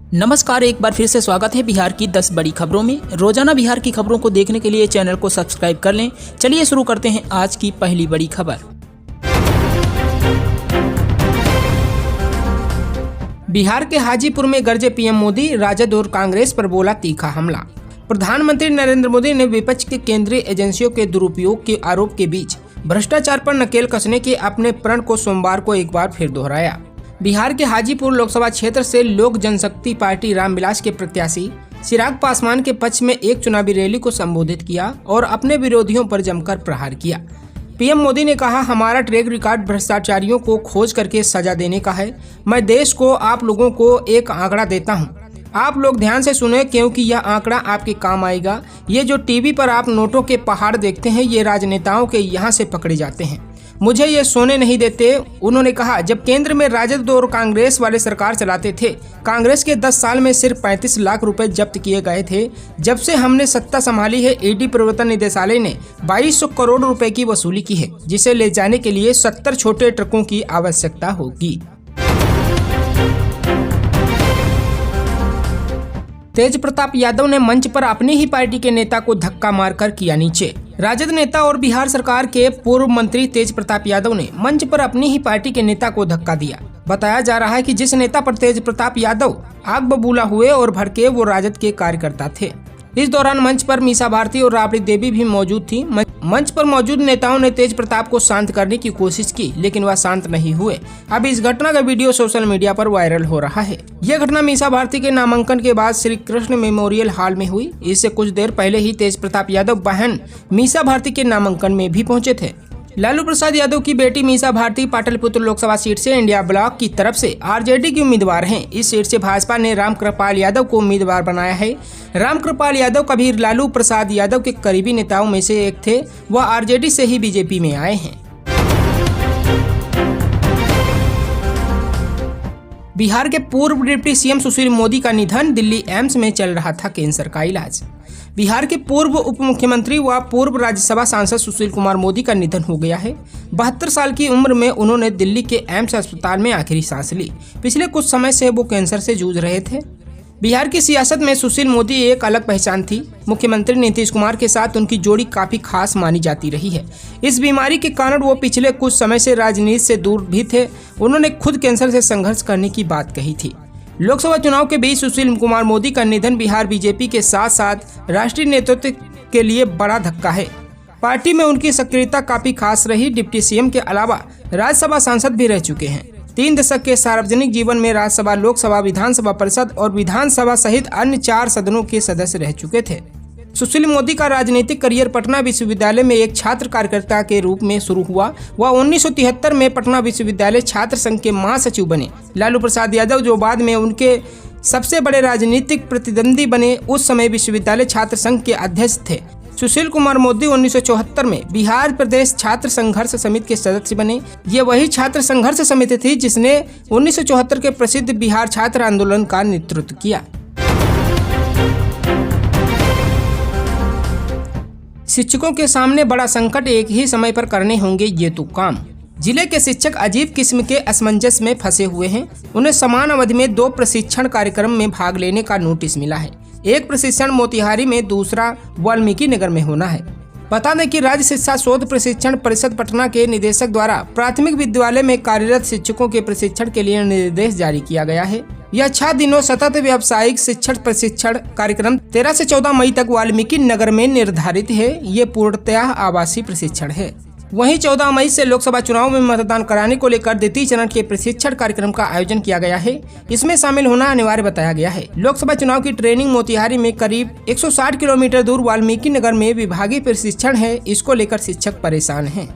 नमस्कार, एक बार फिर से स्वागत है बिहार की 10 बड़ी खबरों में। रोजाना बिहार की खबरों को देखने के लिए चैनल को सब्सक्राइब कर लें। चलिए शुरू करते हैं आज की पहली बड़ी खबर। बिहार के हाजीपुर में गरजे पीएम मोदी, राजद और कांग्रेस पर बोला तीखा हमला। प्रधानमंत्री नरेंद्र मोदी ने विपक्ष के केंद्रीय एजेंसियों के दुरुपयोग के आरोप के बीच भ्रष्टाचार पर नकेल कसने के अपने प्रण को सोमवार को एक बार फिर दोहराया। बिहार के हाजीपुर लोकसभा क्षेत्र से लोक जनशक्ति पार्टी रामविलास के प्रत्याशी चिराग पासवान के पक्ष में एक चुनावी रैली को संबोधित किया और अपने विरोधियों पर जमकर प्रहार किया। पीएम मोदी ने कहा, हमारा ट्रैक रिकॉर्ड भ्रष्टाचारियों को खोज करके सजा देने का है। मैं देश को, आप लोगों को एक आंकड़ा देता हूं। आप लोग ध्यान से सुने क्योंकि यह आंकड़ा आपके काम आएगा। ये जो टीवी पर आप नोटों के पहाड़ देखते हैं, ये राजनेताओं के यहाँ से पकड़े जाते हैं। मुझे ये सोने नहीं देते। उन्होंने कहा, जब केंद्र में राजद और कांग्रेस वाले सरकार चलाते थे, कांग्रेस के 10 साल में सिर्फ 35 लाख रुपए जब्त किए गए थे। जब से हमने सत्ता संभाली है, ईडी प्रवर्तन निदेशालय ने 2200 करोड़ रुपए की वसूली की है, जिसे ले जाने के लिए 70 छोटे ट्रकों की आवश्यकता होगी। तेज प्रताप यादव ने मंच पर अपनी ही पार्टी के नेता को धक्का मारकर किया नीचे। राजद नेता और बिहार सरकार के पूर्व मंत्री तेज प्रताप यादव ने मंच पर अपनी ही पार्टी के नेता को धक्का दिया। बताया जा रहा है कि जिस नेता पर तेज प्रताप यादव आग बबूला हुए और भड़के, वो राजद के कार्यकर्ता थे। इस दौरान मंच पर मीसा भारती और राबड़ी देवी भी मौजूद थी। मंच पर मौजूद नेताओं ने तेज प्रताप को शांत करने की कोशिश की, लेकिन वह शांत नहीं हुए। अब इस घटना का वीडियो सोशल मीडिया पर वायरल हो रहा है। यह घटना मीसा भारती के नामांकन के बाद श्री कृष्ण मेमोरियल हॉल में हुई। इससे कुछ देर पहले ही तेज प्रताप यादव बहन मीसा भारती के नामांकन में भी पहुंचे थे। लालू प्रसाद यादव की बेटी मीसा भारती पाटलिपुत्र लोकसभा सीट से इंडिया ब्लॉक की तरफ से आरजेडी की उम्मीदवार हैं। इस सीट से भाजपा ने रामकृपाल यादव को उम्मीदवार बनाया है। रामकृपाल यादव कभी लालू प्रसाद यादव के करीबी नेताओं में से एक थे। वह आरजेडी से ही बीजेपी में आए हैं। बिहार के पूर्व डिप्टी सीएम सुशील मोदी का निधन। दिल्ली एम्स में चल रहा था कैंसर का इलाज। बिहार के पूर्व उप मुख्यमंत्री व पूर्व राज्यसभा सांसद सुशील कुमार मोदी का निधन हो गया है। 72 साल की उम्र में उन्होंने दिल्ली के एम्स अस्पताल में आखिरी सांस ली। पिछले कुछ समय से वो कैंसर से जूझ रहे थे। बिहार की सियासत में सुशील मोदी एक अलग पहचान थी। मुख्यमंत्री नीतीश कुमार के साथ उनकी जोड़ी काफी खास मानी जाती रही है। इस बीमारी के कारण वो पिछले कुछ समय से राजनीति से दूर भी थे। उन्होंने खुद कैंसर से संघर्ष करने की बात कही थी। लोकसभा चुनाव के बीच सुशील कुमार मोदी का निधन बिहार बीजेपी के साथ साथ राष्ट्रीय नेतृत्व के लिए बड़ा धक्का है। पार्टी में उनकी सक्रियता काफी खास रही। डिप्टी सीएम के अलावा राज्यसभा सांसद भी रह चुके हैं। 3 दशक के सार्वजनिक जीवन में राज्यसभा, लोकसभा, विधानसभा परिषद और विधानसभा सहित अन्य 4 सदनों के सदस्य रह चुके थे। सुशील मोदी का राजनीतिक करियर पटना विश्वविद्यालय में एक छात्र कार्यकर्ता के रूप में शुरू हुआ। वह 1973 में पटना विश्वविद्यालय छात्र संघ के महासचिव बने। लालू प्रसाद यादव, जो बाद में उनके सबसे बड़े राजनीतिक प्रतिद्वंदी बने, उस समय विश्वविद्यालय छात्र संघ के अध्यक्ष थे। सुशील कुमार मोदी 1974 में बिहार प्रदेश छात्र संघर्ष समिति के सदस्य बने। ये वही छात्र संघर्ष समिति थी जिसने 1974 के प्रसिद्ध बिहार छात्र आंदोलन का नेतृत्व किया। शिक्षकों के सामने बड़ा संकट, एक ही समय पर करने होंगे ये तो काम। जिले के शिक्षक अजीब किस्म के असमंजस में फंसे हुए हैं। उन्हें समान अवधि में 2 प्रशिक्षण कार्यक्रम में भाग लेने का नोटिस मिला है। एक प्रशिक्षण मोतिहारी में, दूसरा वाल्मीकि नगर में होना है। बता दें कि राज्य शिक्षा शोध प्रशिक्षण परिषद पटना के निदेशक द्वारा प्राथमिक विद्यालय में कार्यरत शिक्षकों के प्रशिक्षण के लिए निर्देश जारी किया गया है। यह 6 दिनों सतत व्यावसायिक शिक्षण प्रशिक्षण कार्यक्रम 13 से 14 मई तक वाल्मीकि नगर में निर्धारित है। ये पूर्णतः आवासीय प्रशिक्षण है। वहीं 14 मई से लोकसभा चुनाव में मतदान कराने को लेकर द्वितीय चरण के प्रशिक्षण कार्यक्रम का आयोजन किया गया है। इसमें शामिल होना अनिवार्य बताया गया है। लोकसभा चुनाव की ट्रेनिंग मोतिहारी में करीब 160 किलोमीटर दूर वाल्मीकि नगर में विभागीय प्रशिक्षण है। इसको लेकर शिक्षक परेशान हैं।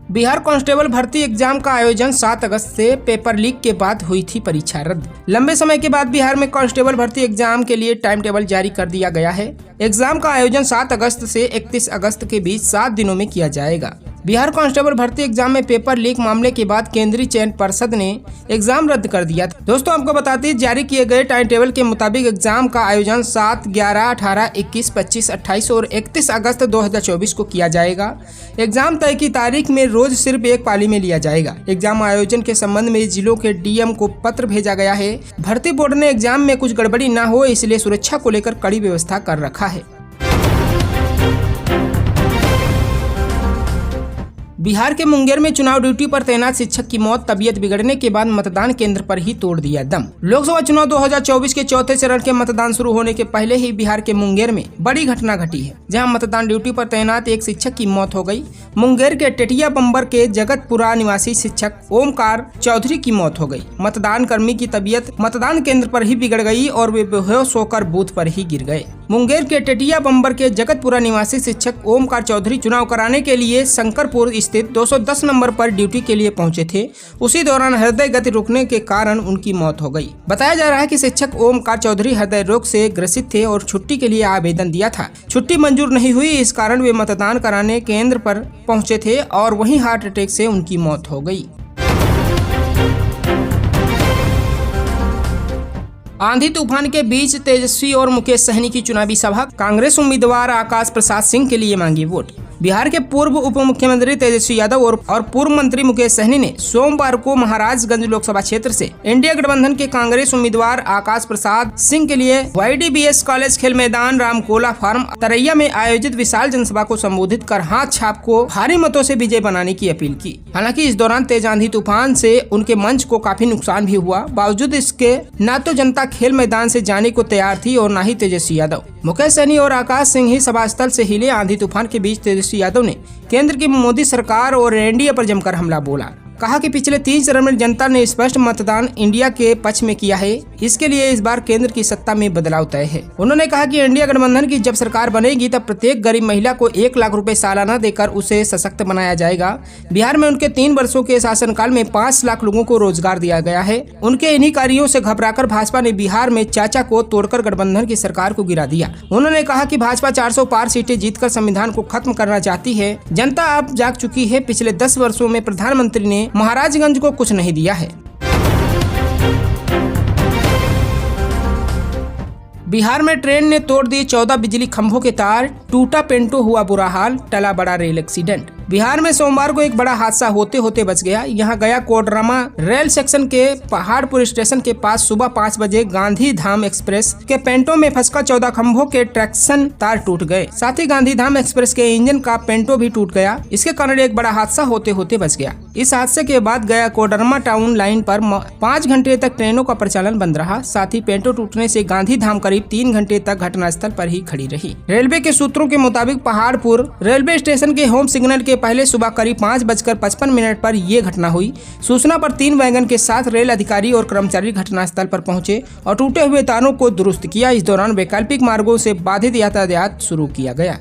बिहार कांस्टेबल भर्ती एग्जाम का आयोजन 7 अगस्त से पेपर लीक के बाद हुई थी परीक्षा रद्द। लंबे समय के बाद बिहार में कांस्टेबल भर्ती एग्जाम के लिए टाइम टेबल जारी कर दिया गया है। एग्जाम का आयोजन 7 अगस्त से 31 अगस्त के बीच 7 दिनों में किया जाएगा। बिहार कांस्टेबल भर्ती एग्जाम में पेपर लीक मामले के बाद केंद्रीय चयन पर्षद ने एग्जाम रद्द कर दिया था। दोस्तों आपको बताते हैं, जारी किए गए टाइम टेबल के मुताबिक एग्जाम का आयोजन 7, 11, 18, 21, 25, 28 और 31 अगस्त 2024 को किया जाएगा। एग्जाम तय की तारीख में रोज सिर्फ एक पाली में लिया जाएगा। एग्जाम आयोजन के संबंध में जिलों के डीएम को पत्र भेजा गया है। भर्ती बोर्ड ने एग्जाम में कुछ गड़बड़ी न हो इसलिए सुरक्षा को लेकर कड़ी व्यवस्था कर रखा है। बिहार के मुंगेर में चुनाव ड्यूटी पर तैनात शिक्षक की मौत, तबीयत बिगड़ने के बाद मतदान केंद्र पर ही तोड़ दिया दम। लोकसभा चुनाव 2024 के चौथे चरण के मतदान शुरू होने के पहले ही बिहार के मुंगेर में बड़ी घटना घटी है, जहां मतदान ड्यूटी पर तैनात एक शिक्षक की मौत हो गई। मुंगेर के टेटिया बम्बर के जगतपुरा निवासी शिक्षक ओमकार चौधरी की मौत हो गई। मतदान कर्मी की तबीयत मतदान केंद्र पर ही बिगड़ गई और वे बेहोश होकर बूथ पर ही गिर गए। मुंगेर के टेटिया बम्बर के जगतपुरा निवासी शिक्षक ओमकार चौधरी चुनाव कराने के लिए शंकरपुर स्थित 210 नंबर पर ड्यूटी के लिए पहुंचे थे। उसी दौरान हृदय गति रुकने के कारण उनकी मौत हो गई। बताया जा रहा है कि शिक्षक ओमकार चौधरी हृदय रोग से ग्रसित थे और छुट्टी के लिए आवेदन दिया था। छुट्टी मंजूर नहीं हुई, इस कारण वे मतदान कराने केंद्र पर पहुंचे थे और वहीं हार्ट अटैक से उनकी मौत हो गई। आंधी तूफान के बीच तेजस्वी और मुकेश सहनी की चुनावी सभा, कांग्रेस उम्मीदवार आकाश प्रसाद सिंह के लिए मांगी वोट। बिहार के पूर्व उप मुख्यमंत्री तेजस्वी यादव और पूर्व मंत्री मुकेश सहनी ने सोमवार को महाराजगंज लोकसभा क्षेत्र से इंडिया गठबंधन के कांग्रेस उम्मीदवार आकाश प्रसाद सिंह के लिए YDBS कॉलेज खेल मैदान रामकोला फार्म तरैया में आयोजित विशाल जनसभा को संबोधित कर हाथ छाप को भारी मतों से विजय बनाने की अपील की। हालांकि इस दौरान तेज आंधी तूफान से उनके मंच को काफी नुकसान भी हुआ। बावजूद इसके न तो जनता खेल मैदान से जाने को तैयार थी और न ही तेजस्वी यादव। मुकेश सहनी और आकाश सिंह ही सभा स्थल से हिले। आंधी तूफान के बीच तेजस्वी यादव ने केंद्र की मोदी सरकार और एनडीए पर जमकर हमला बोला। कहा कि पिछले 3 चरण में जनता ने स्पष्ट मतदान इंडिया के पक्ष में किया है, इसके लिए इस बार केंद्र की सत्ता में बदलाव तय है। उन्होंने कहा कि इंडिया गठबंधन की जब सरकार बनेगी तब प्रत्येक गरीब महिला को 1 लाख रुपए सालाना देकर उसे सशक्त बनाया जाएगा। बिहार में उनके 3 वर्षों के शासनकाल में 5 लाख लोगों को रोजगार दिया गया है। उनके इन्हीं कार्यों से घबराकर भाजपा ने बिहार में चाचा को तोड़कर गठबंधन की सरकार को गिरा दिया। उन्होंने कहा कि भाजपा 400 पार सीटें जीतकर संविधान को खत्म करना चाहती है। जनता अब जाग चुकी है। पिछले 10 वर्षों में प्रधानमंत्री ने महाराजगंज को कुछ नहीं दिया है। बिहार में ट्रेन ने तोड़ दिए 14 बिजली खंभों के तार, टूटा पेंटो, हुआ बुरा हाल, टला बड़ा रेल एक्सीडेंट। बिहार में सोमवार को एक बड़ा हादसा होते होते बच गया। यहाँ गया कोडरमा रेल सेक्शन के पहाड़पुर स्टेशन के पास सुबह 5 बजे गांधी धाम एक्सप्रेस के पेंटो में फंसकर 14 खंभों के ट्रैक्शन तार टूट गए। साथ ही गांधी धाम एक्सप्रेस के इंजन का पेंटो भी टूट गया। इसके कारण एक बड़ा हादसा होते होते बच गया। इस हादसे के बाद गया कोडरमा टाउन लाइन पर 5 घंटे तक ट्रेनों का परिचालन बंद रहा। साथ ही पेंटो टूटने से गांधी धाम करीब 3 घंटे तक घटनास्थल पर ही खड़ी रही। रेलवे के सूत्रों के मुताबिक पहाड़पुर रेलवे स्टेशन के होम सिग्नल के पहले सुबह करीब 5:55 पर यह घटना हुई। सूचना पर 3 वैगन के साथ रेल अधिकारी और कर्मचारी घटनास्थल पर पहुंचे और टूटे हुए तारों को दुरुस्त किया। इस दौरान वैकल्पिक मार्गों से बाधित यातायात शुरू किया गया।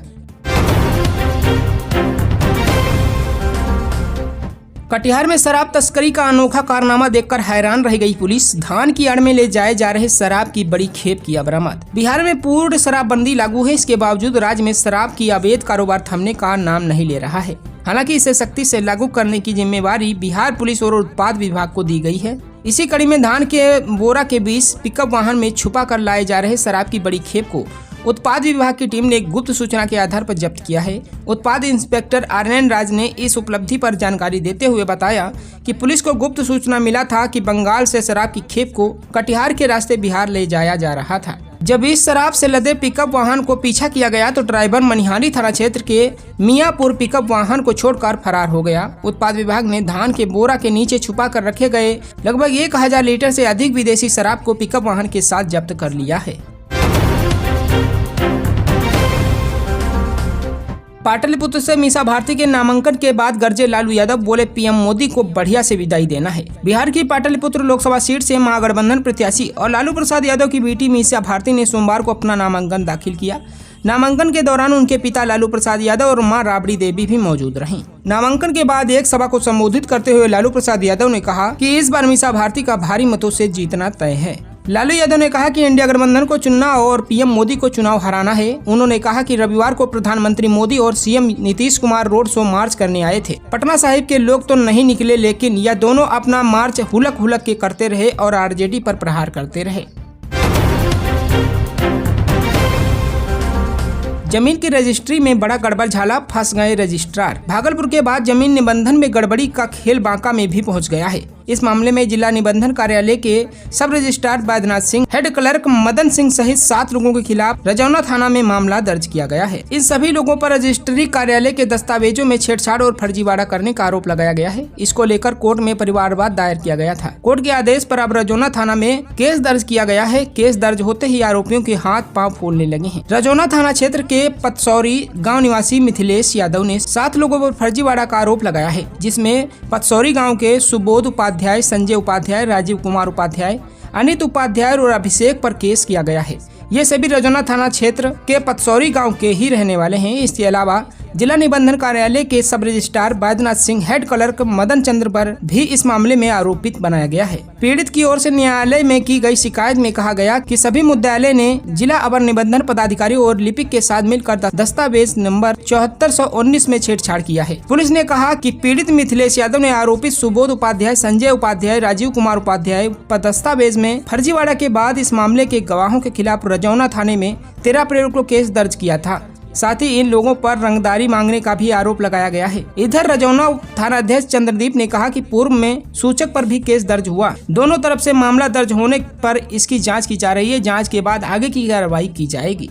कटिहार में शराब तस्करी का अनोखा कारनामा देखकर हैरान रह गई पुलिस। धान की आड़ में ले जाए जा रहे शराब की बड़ी खेप किया बरामद। बिहार में पूर्ण शराबबंदी लागू है, इसके बावजूद राज्य में शराब की अवैध कारोबार थमने का नाम नहीं ले रहा है। हालांकि इसे सख्ती से लागू करने की जिम्मेवारी बिहार पुलिस और उत्पाद विभाग को दी गई है। इसी कड़ी में धान के बोरा के बीच पिकअप वाहन में छुपा कर लाए जा रहे शराब की बड़ी खेप को उत्पाद विभाग की टीम ने एक गुप्त सूचना के आधार पर जब्त किया है। उत्पाद इंस्पेक्टर आर्यन राज ने इस उपलब्धि पर जानकारी देते हुए बताया कि पुलिस को गुप्त सूचना मिला था कि बंगाल से शराब की खेप को कटिहार के रास्ते बिहार ले जाया जा रहा था। जब इस शराब से लदे पिकअप वाहन को पीछा किया गया तो ड्राइवर मनिहारी थाना क्षेत्र के मियापुर पिकअप वाहन को छोड़कर फरार हो गया। उत्पाद विभाग ने धान के बोरा के नीचे छुपा कर रखे गए लगभग 1000 लीटर से अधिक विदेशी शराब को पिकअप वाहन के साथ जब्त कर लिया है। पाटलिपुत्र से मीसा भारती के नामांकन के बाद गरजे लालू यादव, बोले पीएम मोदी को बढ़िया से विदाई देना है। बिहार की पाटलिपुत्र लोकसभा सीट से महागठबंधन प्रत्याशी और लालू प्रसाद यादव की बेटी मीसा भारती ने सोमवार को अपना नामांकन दाखिल किया। नामांकन के दौरान उनके पिता लालू प्रसाद यादव और मां राबड़ी देवी भी मौजूद रहीं। नामांकन के बाद एक सभा को संबोधित करते हुए लालू प्रसाद यादव ने कहा कि इस बार मीसा भारती का भारी मतों से जीतना तय है। लालू यादव ने कहा कि इंडिया गठबंधन को चुनना और पीएम मोदी को चुनाव हराना है। उन्होंने कहा कि रविवार को प्रधानमंत्री मोदी और CM Nitish Kumar road show march करने आए थे। पटना साहिब के लोग तो नहीं निकले, लेकिन यह दोनों अपना मार्च हुलक हुलक के करते रहे और आरजेडी पर प्रहार करते रहे। जमीन की रजिस्ट्री में बड़ा गड़बड़ झाला, फंस गए रजिस्ट्रार। भागलपुर के बाद जमीन निबंधन में गड़बड़ी का खेल बांका में भी पहुंच गया है। इस मामले में जिला निबंधन कार्यालय के sub registrar Baidyanath Singh, head clerk Madan Singh सहित 7 लोगों के खिलाफ रजौना थाना में मामला दर्ज किया गया है। इन सभी लोगों पर रजिस्ट्री कार्यालय के दस्तावेजों में छेड़छाड़ और फर्जीवाड़ा करने का आरोप लगाया गया है। इसको लेकर कोर्ट में परिवारवाद दायर किया गया था। कोर्ट के आदेश पर अब रजौना थाना में केस दर्ज किया गया है। केस दर्ज होते ही आरोपियों के हाथ पांव फूलने लगे हैं। रजौना थाना क्षेत्र के पतसौरी गाँव निवासी मिथिलेश यादव ने 7 लोगों पर फर्जीवाड़ा का आरोप लगाया है, जिसमें पतसौरी गाँव के सुबोध उपाध्याय, संजय उपाध्याय, राजीव कुमार उपाध्याय, अनित उपाध्याय और अभिषेक पर केस किया गया है। ये सभी रजौना थाना क्षेत्र के पतसौरी गांव के ही रहने वाले हैं। इसके अलावा जिला निबंधन कार्यालय के sub registrar Baidyanath Singh, head clerk Madan Chandra पर भी इस मामले में आरोपित बनाया गया है। पीड़ित की ओर से न्यायालय में की गई शिकायत में कहा गया कि सभी मुद्दालय ने जिला अवर निबंधन पदाधिकारी और लिपिक के साथ मिलकर दस्तावेज नंबर 7419 में छेड़छाड़ किया है। पुलिस ने कहा कि पीड़ित मिथिलेश यादव ने आरोपित सुबोध उपाध्याय, संजय उपाध्याय, राजीव कुमार उपाध्याय पर दस्तावेज में फर्जीवाड़ा के बाद इस मामले के गवाहों के खिलाफ रजौना थाने में 13 अप्रैल को केस दर्ज किया था। साथ ही इन लोगों पर रंगदारी मांगने का भी आरोप लगाया गया है। इधर रजौना थाना अध्यक्ष चंद्रदीप ने कहा कि पूर्व में सूचक पर भी केस दर्ज हुआ। दोनों तरफ से मामला दर्ज होने पर इसकी जांच की जा रही है। जांच के बाद आगे की कार्रवाई की जाएगी।